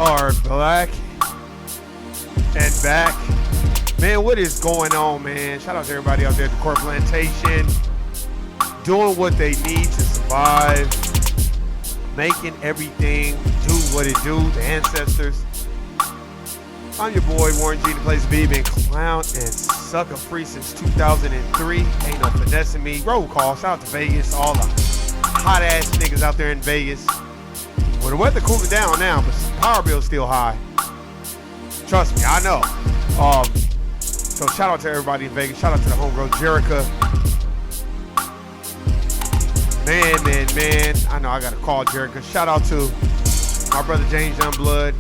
are black and back. Man, what is going on, man? Shout out to everybody out there at the Court Plantation, doing what they need to survive, making everything do what it do, the ancestors. I'm your boy, Warren G, the place to be. Been clown and sucker free since 2003. Ain't no finessing me. Roll call. Shout out to Vegas. All the hot ass niggas out there in Vegas. Well, the weather cooling down now, but power bill's still high. Trust me, I know. So shout out to everybody in Vegas. Shout out to the homegirl, Jerica. Man. I know I got to call Jerica. Shout out to my brother James Youngblood.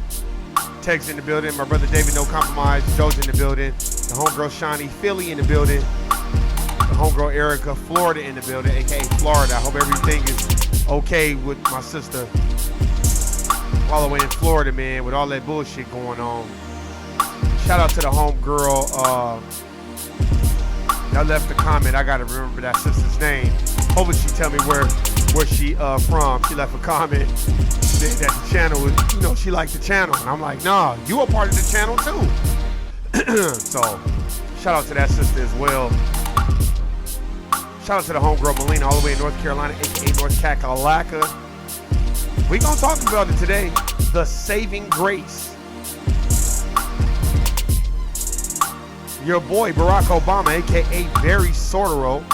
Tex in the building. My brother David No Compromise. Joe's in the building. The homegirl Shawnee Philly in the building. The homegirl Erica Florida in the building, aka Florida. I hope everything is okay with my sister all the way in Florida, man, with all that bullshit going on. Shout out to the homegirl. I left a comment. I gotta remember that sister's name. Hopefully she tell me where she from. She left a comment saying that the channel was, she liked the channel. And I'm like, nah, you a part of the channel too. So, shout out to that sister as well. Shout out to the homegirl Melina all the way in North Carolina, aka North Kakalaka. We gonna talk about it today. The saving grace. Your boy Barack Obama, aka Barry Soetoro.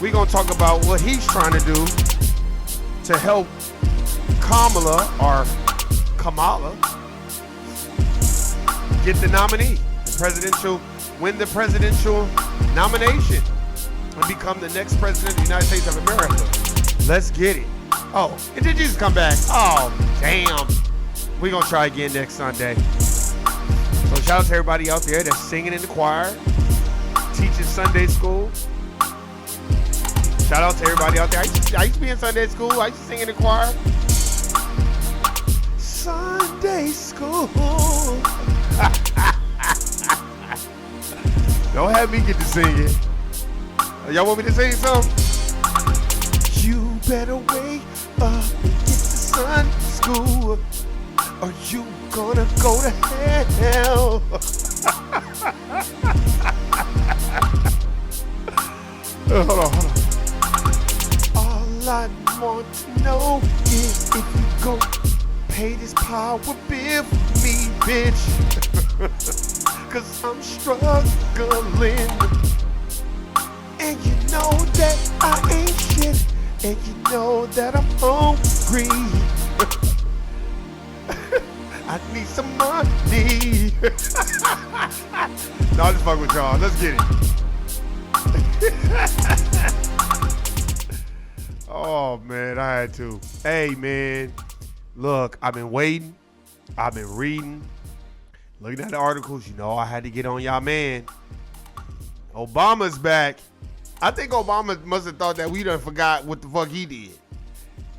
We gonna talk about what he's trying to do to help Kamala get the nominee, win the presidential nomination, and become the next president of the United States of America. Let's get it. Oh, and did Jesus come back? Oh, damn. We gonna try again next Sunday. So shout out to everybody out there that's singing in the choir, teaching Sunday school. Shout out to everybody out there. I used to be in Sunday school. I used to sing in the choir. Sunday school. Don't have me get to sing it. Y'all want me to sing something? You better wake up and get to Sunday school, or you gonna go to hell. Hold on. All I want to know is if you gon' pay this power bill for me, bitch. Cause I'm struggling. And you know that I ain't shit. And you know that I'm hungry. I need some money. No, I'll just fuck with y'all. Let's get it. Oh, man, I had to. Hey, man. Look, I've been waiting. I've been reading. Looking at the articles. I had to get on y'all, man. Obama's back. I think Obama must have thought that we done forgot what the fuck he did.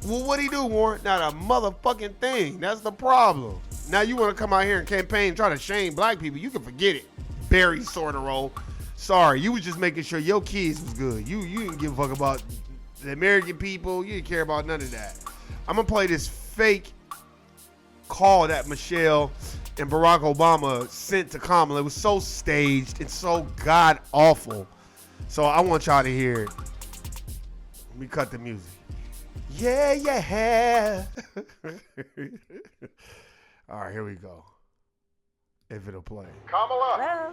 Well, what'd he do, Warren? Not a motherfucking thing. That's the problem. Now you want to come out here and campaign and try to shame black people. You can forget it. Barry Soetoro. Sorry, you was just making sure your kids was good. You didn't give a fuck about the American people. You didn't care about none of that. I'm going to play this fake call that Michelle and Barack Obama sent to Kamala. It was so staged and so god awful. So I want y'all to hear it. Let me cut the music. Yeah. All right, here we go. If it'll play. Kamala. Hello.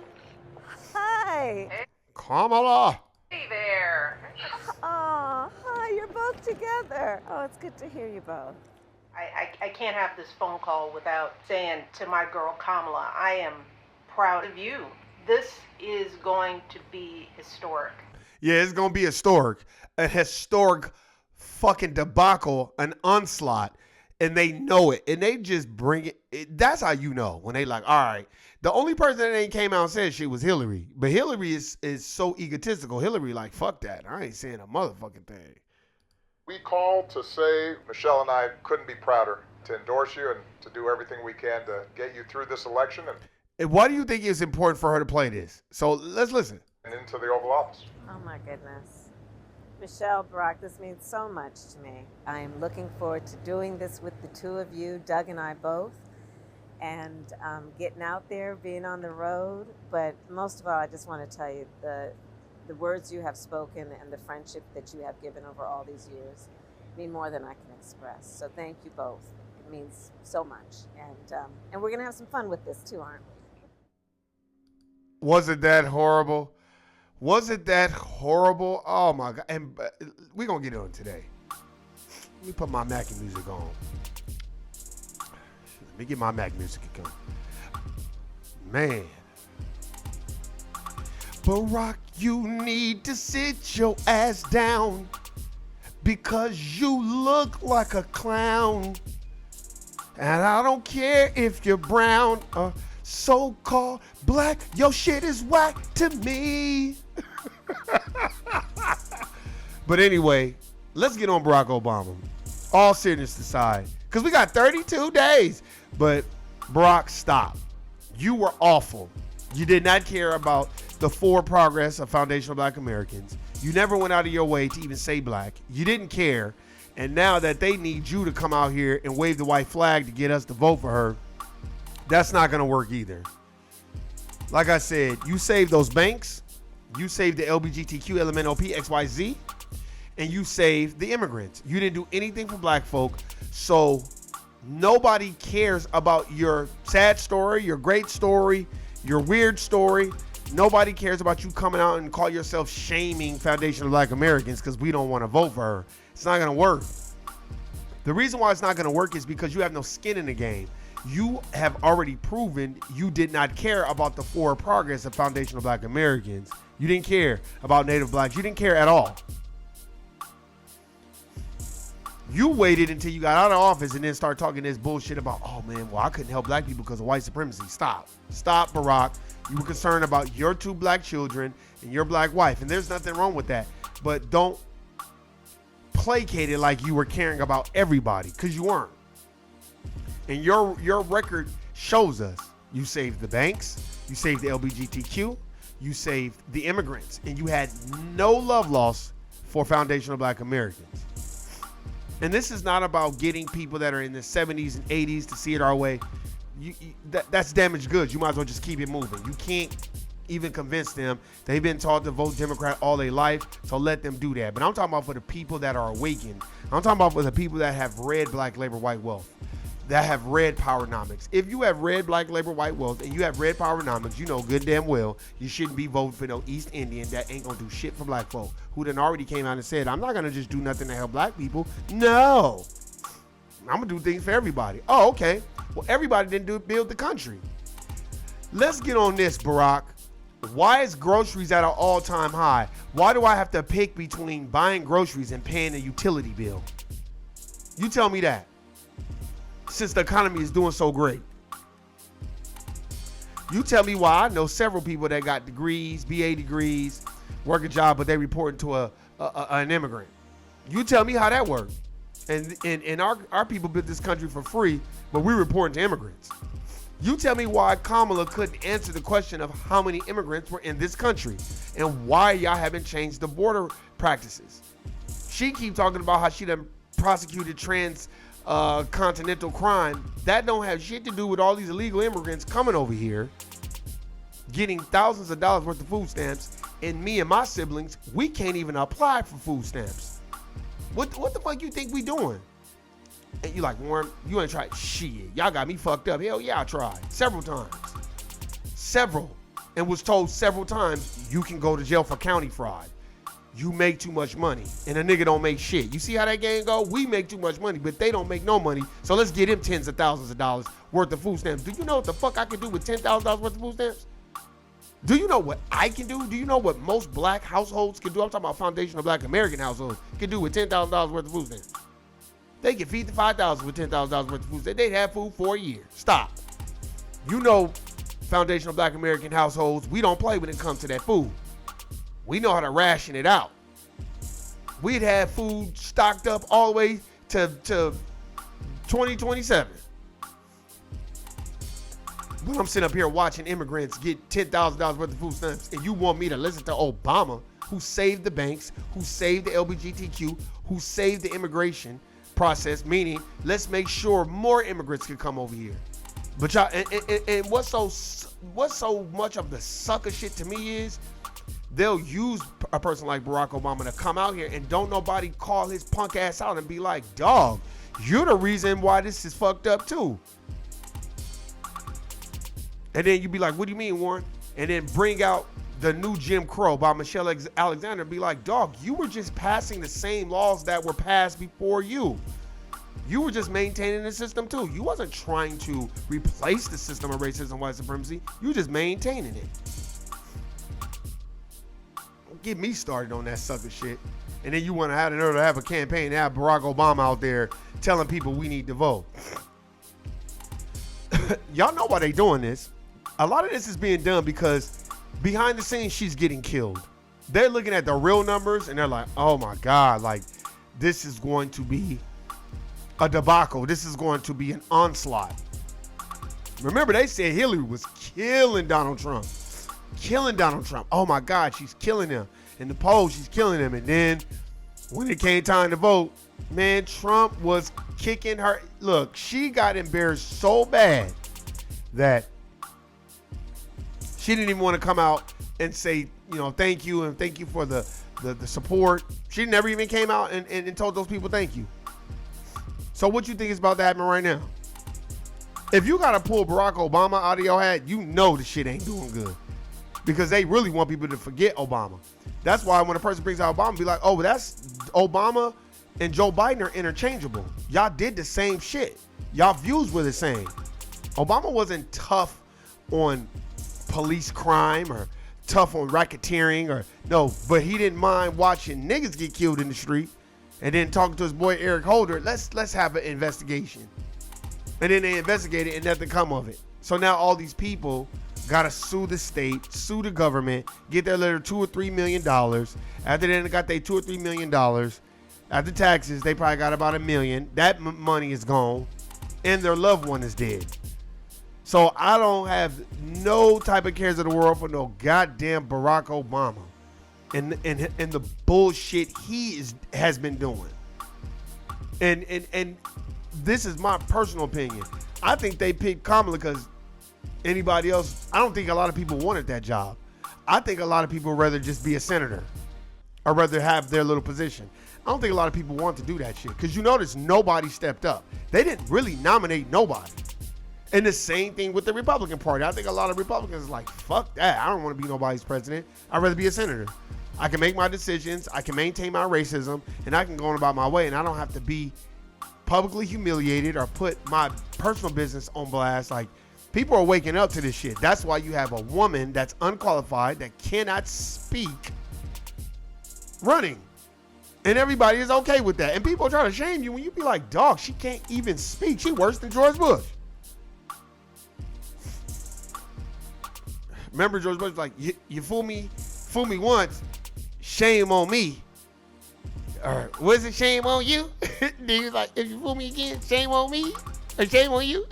Hi. Hey. Kamala. Hey there. Oh, hi. You're both together. Oh, it's good to hear you both. I can't have this phone call without saying to my girl Kamala, I am proud of you. This is going to be historic. Yeah, it's going to be historic. A historic fucking debacle, an onslaught. And they know it. And they just bring it. That's how you know. When they like, all right. The only person that ain't came out and said shit was Hillary. But Hillary is so egotistical. Hillary like, fuck that. I ain't saying a motherfucking thing. We called to say Michelle and I couldn't be prouder to endorse you and to do everything we can to get you through this election And why do you think it's important for her to play this? So let's listen. and into the Oval Office. Oh, my goodness. Michelle, Barack, this means so much to me. I am looking forward to doing this with the two of you, Doug and I both. and getting out there, being on the road. But most of all, I just want to tell you the words you have spoken and the friendship that you have given over all these years mean more than I can express. So thank you both. It means so much. And we're going to have some fun with this too, aren't we? Was it that horrible? Was it that horrible? Oh my God. And we're going to get on today. Let me put my Mackie music on. Let me get my Mac music going. Man. Barack, you need to sit your ass down because you look like a clown. And I don't care if you're brown or so-called black, your shit is whack to me. But anyway, let's get on Barack Obama. All seriousness aside, because we got 32 days. But Barack, stop. You were awful. You did not care about the forward progress of Foundational Black Americans. You never went out of your way to even say black. You didn't care. And now that they need you to come out here and wave the white flag to get us to vote for her, that's not going to work either. Like I said, you saved those banks. You saved the LGBTQ, LMNOP, XYZ. And you saved the immigrants. You didn't do anything for black folk. So nobody cares about your sad story, your great story, your weird story. Nobody cares about you coming out and call yourself shaming Foundational Black Americans because we don't want to vote for her. It's not going to work. The reason why it's not going to work is because you have no skin in the game. You have already proven you did not care about the forward progress of Foundational Black Americans. You didn't care about Native Blacks. You didn't care at all. You waited until you got out of office and then start talking this bullshit about, oh man, well, I couldn't help black people because of white supremacy. Stop. Stop, Barack. You were concerned about your 2 black children and your black wife, and there's nothing wrong with that. But don't placate it like you were caring about everybody, because you weren't. And your record shows us you saved the banks, you saved the LGBTQ, you saved the immigrants, and you had no love lost for Foundational Black Americans. And this is not about getting people that are in the 70s and 80s to see it our way. That's damaged goods. You might as well just keep it moving. You can't even convince them. They've been taught to vote Democrat all their life, so let them do that. But I'm talking about for the people that are awakened. I'm talking about for the people that have read Black Labor, White Wealth, that have read Powernomics. If you have read Black Labor, White Wealth, and you have read Powernomics, you know good damn well you shouldn't be voting for no East Indian that ain't gonna do shit for black folk, who then already came out and said, I'm not gonna just do nothing to help black people. No, I'm gonna do things for everybody. Oh, okay. Well, everybody didn't build the country. Let's get on this, Barack. Why is groceries at an all-time high? Why do I have to pick between buying groceries and paying a utility bill? You tell me that. Since the economy is doing so great. You tell me why. I know several people that got degrees, BA degrees, work a job, but they report to an immigrant. You tell me how that works. And our people built this country for free, but we reporting to immigrants. You tell me why Kamala couldn't answer the question of how many immigrants were in this country and why y'all haven't changed the border practices. She keep talking about how she done prosecuted continental crime. That don't have shit to do with all these illegal immigrants coming over here, getting thousands of dollars worth of food stamps, and me and my siblings, we can't even apply for food stamps. What the fuck you think we doing? And you like, Warren, you ain't tried shit. Y'all got me fucked up. Hell yeah, I tried. Several times. And was told several times, you can go to jail for county fraud. You make too much money. And a nigga don't make shit. You see how that game go? We make too much money, but they don't make no money. So let's get him tens of thousands of dollars worth of food stamps. Do you know what the fuck I can do with $10,000 worth of food stamps? Do you know what I can do? Do you know what most black households can do? I'm talking about Foundational Black American households can do with $10,000 worth of food stamps. They can feed the 5,000 with $10,000 worth of food stamps. They'd have food for a year. Stop. You know, Foundational Black American households, we don't play when it comes to that food. We know how to ration it out. We'd have food stocked up all the way to 2027. When I'm sitting up here watching immigrants get $10,000 worth of food stamps, and you want me to listen to Obama, who saved the banks, who saved the LGBTQ, who saved the immigration process, meaning let's make sure more immigrants can come over here. But y'all, and what's so much of the sucker shit to me is they'll use a person like Barack Obama to come out here and don't nobody call his punk ass out and be like, dog, you're the reason why this is fucked up too. And then you be like, what do you mean, Warren? And then bring out the new Jim Crow by Michelle Alexander and be like, dog, you were just passing the same laws that were passed before you. You were just maintaining the system too. You wasn't trying to replace the system of racism and white supremacy. You were just maintaining it. Don't get me started on that sucker shit. And then you want to have a campaign and have Barack Obama out there telling people we need to vote. Y'all know why they doing this. A lot of this is being done because behind the scenes, she's getting killed. They're looking at the real numbers and they're like, oh my God, like this is going to be a debacle. This is going to be an onslaught. Remember, they said Hillary was killing Donald Trump. Killing Donald Trump. Oh my God, she's killing him. In the polls, she's killing him. And then when it came time to vote, man, Trump was kicking her. Look, she got embarrassed so bad that she didn't even want to come out and say, you know, thank you and thank you for the support. She never even came out and told those people thank you. So what you think is about to happen right now? If you got to pull Barack Obama out of your hat, you know the shit ain't doing good. Because they really want people to forget Obama. That's why when a person brings out Obama, be like, oh, that's Obama and Joe Biden are interchangeable. Y'all did the same shit. Y'all views were the same. Obama wasn't tough on police crime or tough on racketeering or no, but he didn't mind watching niggas get killed in the street and then talking to his boy Eric Holder, let's have an investigation. And then they investigated and nothing come of it. So now all these people gotta sue the state, sue the government, get their little $2 or $3 million. After they got their $2 or $3 million, after taxes, they probably got about $1 million. That money is gone, and their loved one is dead. So I don't have no type of cares in the world for no goddamn Barack Obama and the bullshit he has been doing. And this is my personal opinion. I think they picked Kamala because anybody else, I don't think a lot of people wanted that job. I think a lot of people would rather just be a senator or rather have their little position. I don't think a lot of people want to do that shit because you notice nobody stepped up. They didn't really nominate nobody. And the same thing with the Republican Party. I think a lot of Republicans is like, fuck that. I don't want to be nobody's president. I'd rather be a senator. I can make my decisions. I can maintain my racism and I can go on about my way and I don't have to be publicly humiliated or put my personal business on blast. Like, people are waking up to this shit. That's why you have a woman that's unqualified, that cannot speak, running. And everybody is okay with that. And people try to shame you when you be like, dog, she can't even speak. She worse than George Bush. Remember George Bush was like, you fool me once, shame on me. Or was it shame on you? He was like, if you fool me again, shame on me? Or shame on you?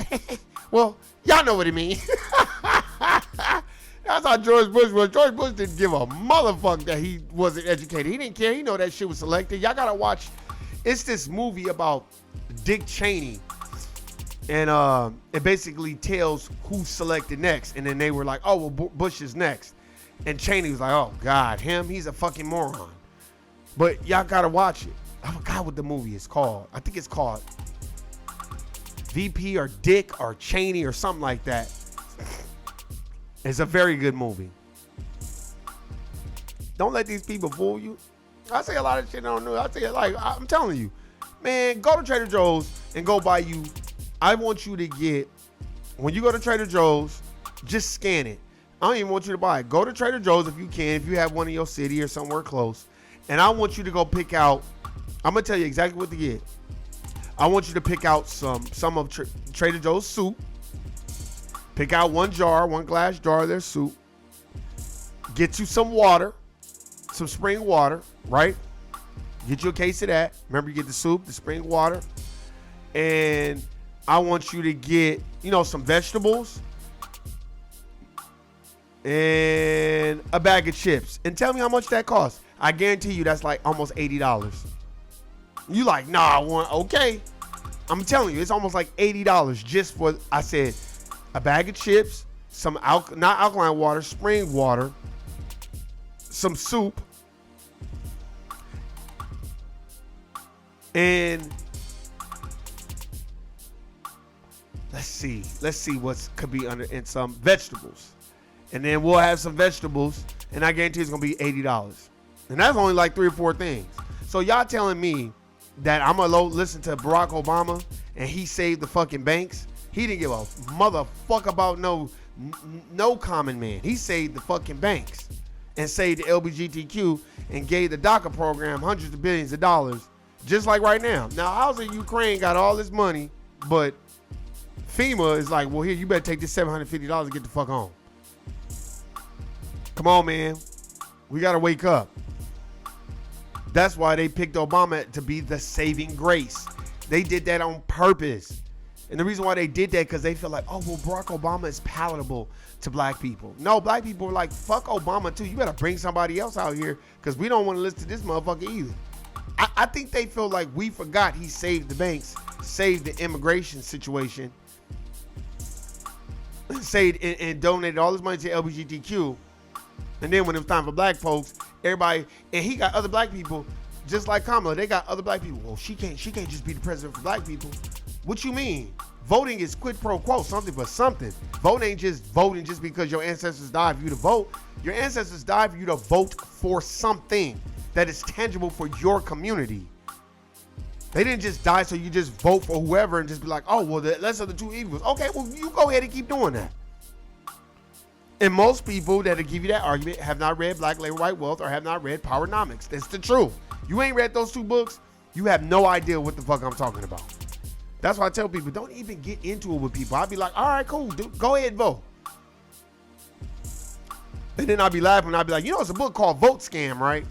Well, y'all know what it means. That's how George Bush was. George Bush didn't give a motherfucker that he wasn't educated. He didn't care. He know that shit was selected. Y'all gotta watch. It's this movie about Dick Cheney. And it basically tells who's selected next. And then they were like, oh, well, Bush is next. And Cheney was like, oh, God, him? He's a fucking moron. But y'all gotta watch it. I forgot what the movie is called. I think it's called VP or Dick or Cheney or something like that. It's a very good movie. Don't let these people fool you. I say a lot of shit I don't know. I say it like, I'm telling you, man, go to Trader Joe's and go buy you. I want you to get, when you go to Trader Joe's, just scan it. I don't even want you to buy it. Go to Trader Joe's if you can, if you have one in your city or somewhere close. And I want you to go pick out, I'm going to tell you exactly what to get. I want you to pick out some of Trader Joe's soup. Pick out one glass jar of their soup. Get you some water, some spring water, right? Get you a case of that. Remember, you get the soup, the spring water. And I want you to get, some vegetables and a bag of chips. And tell me how much that costs. I guarantee you that's like almost $80. You like, nah, okay. I'm telling you, it's almost like $80 just for, I said, a bag of chips, some not alkaline water, spring water, some soup, and let's see what could be under, and some vegetables. And then we'll have some vegetables, and I guarantee it's gonna be $80. And that's only like 3 or 4 things. So y'all telling me that I'm gonna listen to Barack Obama and he saved the fucking banks? He didn't give a motherfucker about no common man. He saved the fucking banks and saved the LGBTQ and gave the DACA program hundreds of billions of dollars, just like right now. Now, how's it Ukraine got all this money, but FEMA is like, well, here, you better take this $750 and get the fuck on. Come on, man. We got to wake up. That's why they picked Obama to be the saving grace. They did that on purpose. And the reason why they did that, because they feel like, oh, well, Barack Obama is palatable to black people. No, black people are like, fuck Obama, too. You better bring somebody else out here, because we don't want to listen to this motherfucker either. I think they feel like we forgot he saved the banks, saved the immigration situation, saved and donated all this money to LGBTQ. And then when it was time for black folks, everybody, and he got other black people, just like Kamala, they got other black people. Well, she can't just be the president for black people. What you mean? Voting is quid pro quo, something for something. Vote ain't just voting just because your ancestors died for you to vote. Your ancestors died for you to vote for something that is tangible for your community. They didn't just die so you just vote for whoever and just be like, oh, well, the lesser of the two evils. Okay, well, you go ahead and keep doing that. And most people that'll give you that argument have not read Black Labor, White Wealth or have not read Powernomics. That's the truth. You ain't read those 2 books, you have no idea what the fuck I'm talking about. That's why I tell people, don't even get into it with people. I'll be like, all right, cool, dude, go ahead and vote. And then I'll be laughing. I'll be like, it's a book called Vote Scam, right?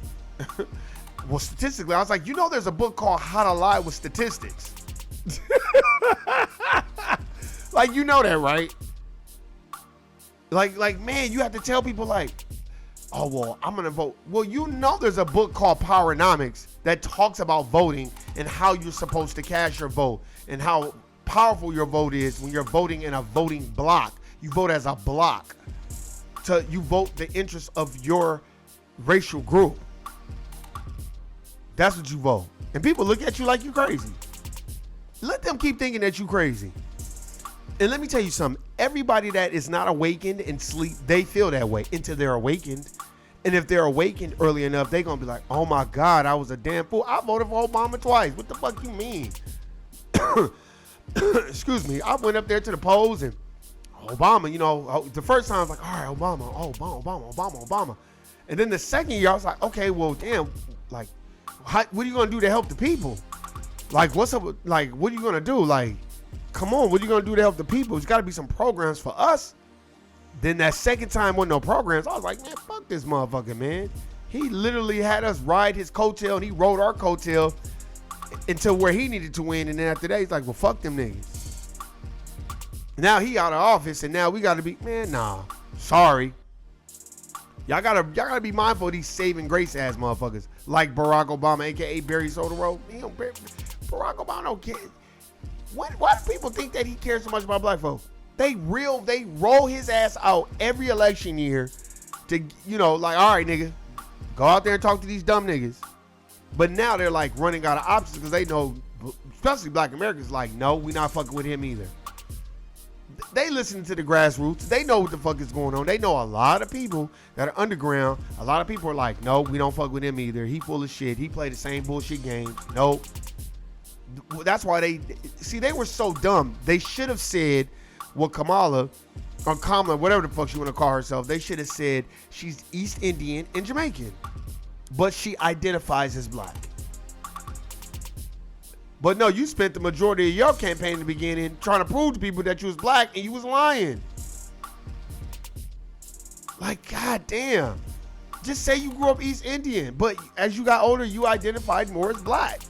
Well, statistically, I was like, there's a book called How to Lie with Statistics. Like, that, right? Like, man, you have to tell people like, oh, well, I'm going to vote. Well, there's a book called Powernomics that talks about voting and how you're supposed to cast your vote and how powerful your vote is when you're voting in a voting block. You vote as a block. You vote the interests of your racial group. That's what you vote. And people look at you like you crazy. Let them keep thinking that you crazy. And let me tell you something. Everybody that is not awakened and sleep, they feel that way until they're awakened. And if they're awakened early enough, they're going to be like, oh my God, I was a damn fool. I voted for Obama twice. What the fuck you mean? Excuse me. I went up there to the polls and Obama, the first time I was like, all right, Obama. And then the second year I was like, okay, well, damn, like, what are you going to do to help the people? Like, what's up? Like, what are you going to do? Like, come on, what are you going to do to help the people? There's got to be some programs for us. Then that second time with no programs, I was like, man, fuck this motherfucker, man. He literally had us ride his coattail, and he rode our coattail until where he needed to win. And then after that, he's like, well, fuck them niggas. Now he out of office, and now we got to be, man, nah, sorry. Y'all gotta be mindful of these saving grace ass motherfuckers like Barack Obama, aka Barry Soderbergh. Barack Obama don't care. Why do people think that he cares so much about black folks? They roll his ass out every election year to, like, all right, nigga, go out there and talk to these dumb niggas. But now they're like running out of options because they know, especially black Americans, like, no, we not fucking with him either. They listen to the grassroots. They know what the fuck is going on. They know a lot of people that are underground. A lot of people are like, no, we don't fuck with him either. He full of shit. He played the same bullshit games. Nope. That's why they were so dumb. They should have said what Kamala, whatever the fuck she want to call herself, they should have said she's East Indian and Jamaican. But she identifies as black. But no, you spent the majority of your campaign in the beginning trying to prove to people that you was black and you was lying. Like, goddamn. Just say you grew up East Indian, but as you got older, you identified more as black.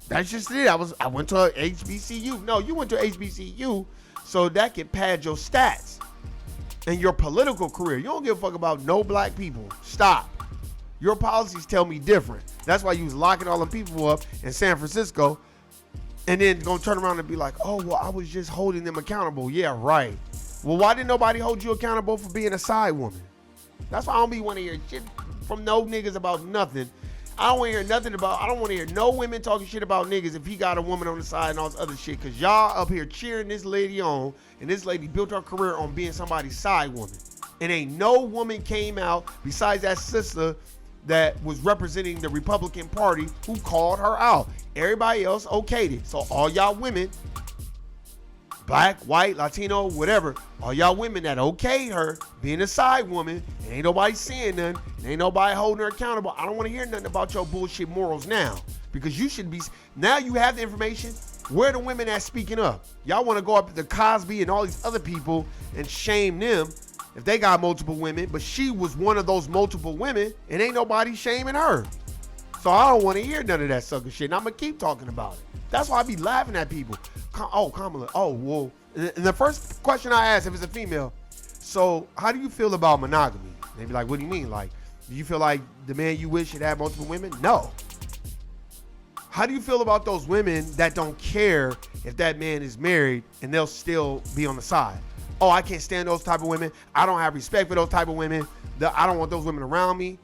That's just it. I went to a HBCU. No, you went to HBCU so that could pad your stats and your political career. You don't give a fuck about no black people. Stop. Your policies tell me different. That's why you was locking all them people up in San Francisco and then gonna turn around and be like, oh, well, I was just holding them accountable. Yeah, right. Well, why didn't nobody hold you accountable for being a side woman? That's why I don't be want to hear shit from no niggas about nothing. I don't want to hear nothing about, I don't want to hear no women talking shit about niggas if he got a woman on the side and all this other shit. Because y'all up here cheering this lady on, and this lady built her career on being somebody's side woman. And ain't no woman came out besides that sister that was representing the Republican Party who called her out. Everybody else okayed it. So all y'all women, black, white, Latino, whatever, all y'all women that okayed her being a side woman, and ain't nobody saying nothing, and ain't nobody holding her accountable. I don't want to hear nothing about your bullshit morals now, because you should be, now you have the information. Where are the women that's speaking up? Y'all want to go up to Cosby and all these other people and shame them if they got multiple women, but she was one of those multiple women, and ain't nobody shaming her. So I don't want to hear none of that sucker shit, and I'm going to keep talking about it. That's why I be laughing at people. Oh, Kamala, oh, well. And the first question I ask if it's a female, so how do you feel about monogamy? They be like, what do you mean? Like, do you feel like the man you with should have multiple women? No. How do you feel about those women that don't care if that man is married and they'll still be on the side? Oh, I can't stand those type of women. I don't have respect for those type of women. I don't want those women around me.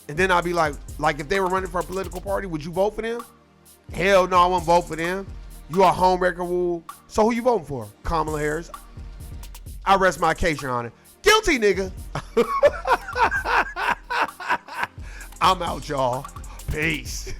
And then I'll be like if they were running for a political party, would you vote for them? Hell no, I wouldn't vote for them. You are homewrecker rule. So who you voting for? Kamala Harris. I rest my case, Your Honor. Guilty, nigga. I'm out, y'all. Peace.